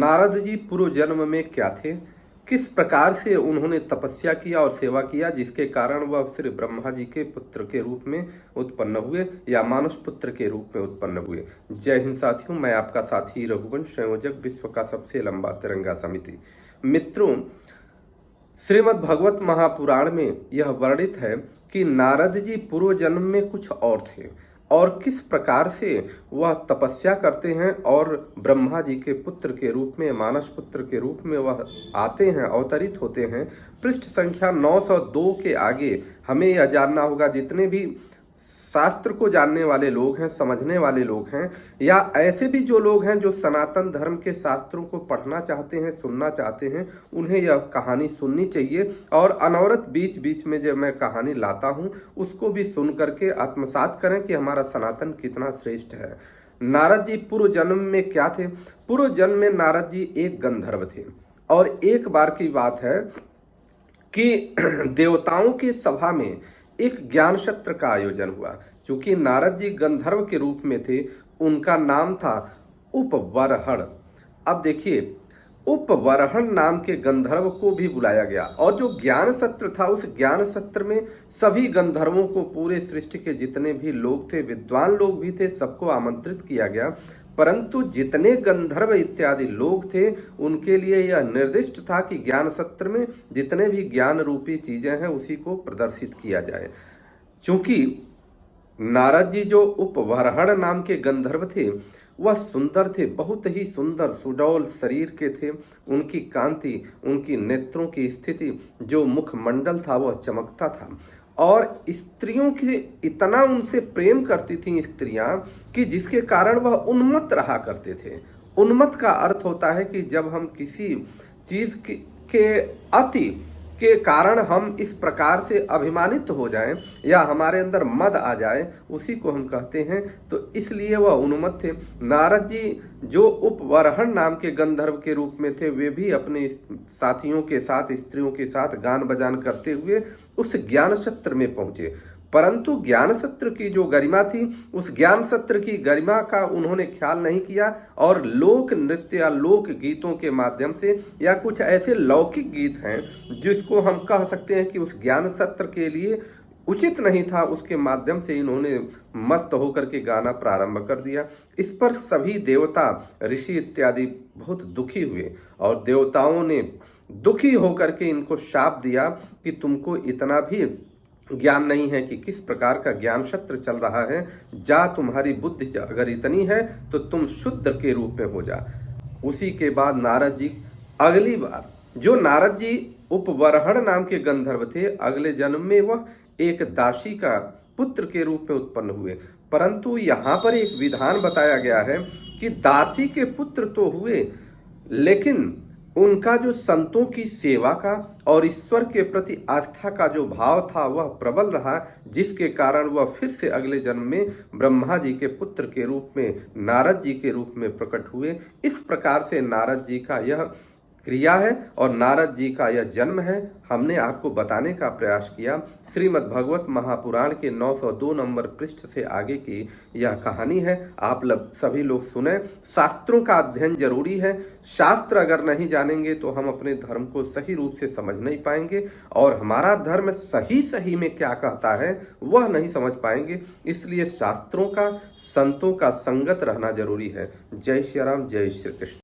नारद जी पूर्व जन्म में क्या थे, किस प्रकार से उन्होंने तपस्या किया और सेवा किया जिसके कारण वह श्री ब्रह्मा जी के पुत्र के रूप में उत्पन्न हुए या मानुष पुत्र के रूप में उत्पन्न हुए। जय हिंद साथियों, मैं आपका साथी रघुवंश, संयोजक विश्व का सबसे लंबा तिरंगा समिति। मित्रों, श्रीमद् भगवत महापुराण में यह वर्णित है कि नारद जी पूर्व जन्म में कुछ और थे और किस प्रकार से वह तपस्या करते हैं और ब्रह्मा जी के पुत्र के रूप में, मानस पुत्र के रूप में वह आते हैं, अवतरित होते हैं। पृष्ठ संख्या 902 के आगे हमें यह जानना होगा, जितने भी शास्त्र को जानने वाले लोग हैं, समझने वाले लोग हैं, या ऐसे भी जो लोग हैं जो सनातन धर्म के शास्त्रों को पढ़ना चाहते हैं, सुनना चाहते हैं, उन्हें यह कहानी सुननी चाहिए। और अनवरत बीच बीच में जब मैं कहानी लाता हूँ उसको भी सुन करके आत्मसात करें कि हमारा सनातन कितना श्रेष्ठ है। नारद जी पूर्व जन्म में क्या थे? पूर्व जन्म में नारद जी एक गंधर्व थे और एक बार की बात है कि देवताओं की सभा में एक ज्ञान सत्र का आयोजन हुआ। चूंकि नारद जी गंधर्व के रूप में थे, उनका नाम था उपवरहण। अब देखिए, उपवरहण नाम के गंधर्व को भी बुलाया गया और जो ज्ञान सत्र था, उस ज्ञान सत्र में सभी गंधर्वों को, पूरे सृष्टि के जितने भी लोग थे, विद्वान लोग भी थे, सबको आमंत्रित किया गया। परंतु जितने गंधर्व इत्यादि लोग थे उनके लिए यह निर्दिष्ट था कि ज्ञान सत्र में जितने भी ज्ञान रूपी चीजें हैं उसी को प्रदर्शित किया जाए। चूंकि नारद जी जो उपवरहण नाम के गंधर्व थे वह सुंदर थे, बहुत ही सुंदर सुडौल शरीर के थे। उनकी कांति, उनकी नेत्रों की स्थिति, जो मुखमंडल था वह चमकता था और स्त्रियों के इतना उनसे प्रेम करती थीं स्त्रियां कि जिसके कारण वह उन्मत्त रहा करते थे। उन्मत्त का अर्थ होता है कि जब हम किसी चीज के अति के कारण हम इस प्रकार से अभिमानित हो जाएं या हमारे अंदर मद आ जाए, उसी को हम कहते हैं। तो इसलिए वह उन्मत्त थे। नारद जी जो उपवरहण नाम के गंधर्व के रूप में थे, वे भी अपने साथियों के साथ, स्त्रियों के साथ गान बजान करते हुए उस ज्ञान सत्र में पहुंचे। परंतु ज्ञान सत्र की जो गरिमा थी, उस ज्ञान सत्र की गरिमा का उन्होंने ख्याल नहीं किया और लोक नृत्य या लोक गीतों के माध्यम से, या कुछ ऐसे लौकिक गीत हैं जिसको हम कह सकते हैं कि उस ज्ञान सत्र के लिए उचित नहीं था, उसके माध्यम से इन्होंने मस्त होकर के गाना प्रारंभ कर दिया। इस पर सभी देवता, ऋषि इत्यादि बहुत दुखी हुए और देवताओं ने दुखी होकर के इनको शाप दिया कि तुमको इतना भी ज्ञान नहीं है कि किस प्रकार का ज्ञान सत्र चल रहा है। जा, तुम्हारी बुद्धि अगर इतनी है तो तुम शुद्र के रूप में हो जा। उसी के बाद नारद जी अगली बार, जो नारद जी उपवरहण नाम के गंधर्व थे, अगले जन्म में वह एक दासी का पुत्र के रूप में उत्पन्न हुए। परंतु यहाँ पर एक विधान बताया गया है कि दासी के पुत्र तो हुए, लेकिन उनका जो संतों की सेवा का और ईश्वर के प्रति आस्था का जो भाव था वह प्रबल रहा, जिसके कारण वह फिर से अगले जन्म में ब्रह्मा जी के पुत्र के रूप में, नारद जी के रूप में प्रकट हुए। इस प्रकार से नारद जी का यह क्रिया है और नारद जी का यह जन्म है। हमने आपको बताने का प्रयास किया। श्रीमद् भगवत महापुराण के 902 नंबर पृष्ठ से आगे की यह कहानी है। आप सभी लोग सुने। शास्त्रों का अध्ययन जरूरी है। शास्त्र अगर नहीं जानेंगे तो हम अपने धर्म को सही रूप से समझ नहीं पाएंगे और हमारा धर्म सही सही में क्या कहता है वह नहीं समझ पाएंगे। इसलिए शास्त्रों का, संतों का संगत रहना जरूरी है। जय श्री राम, जय श्री कृष्ण।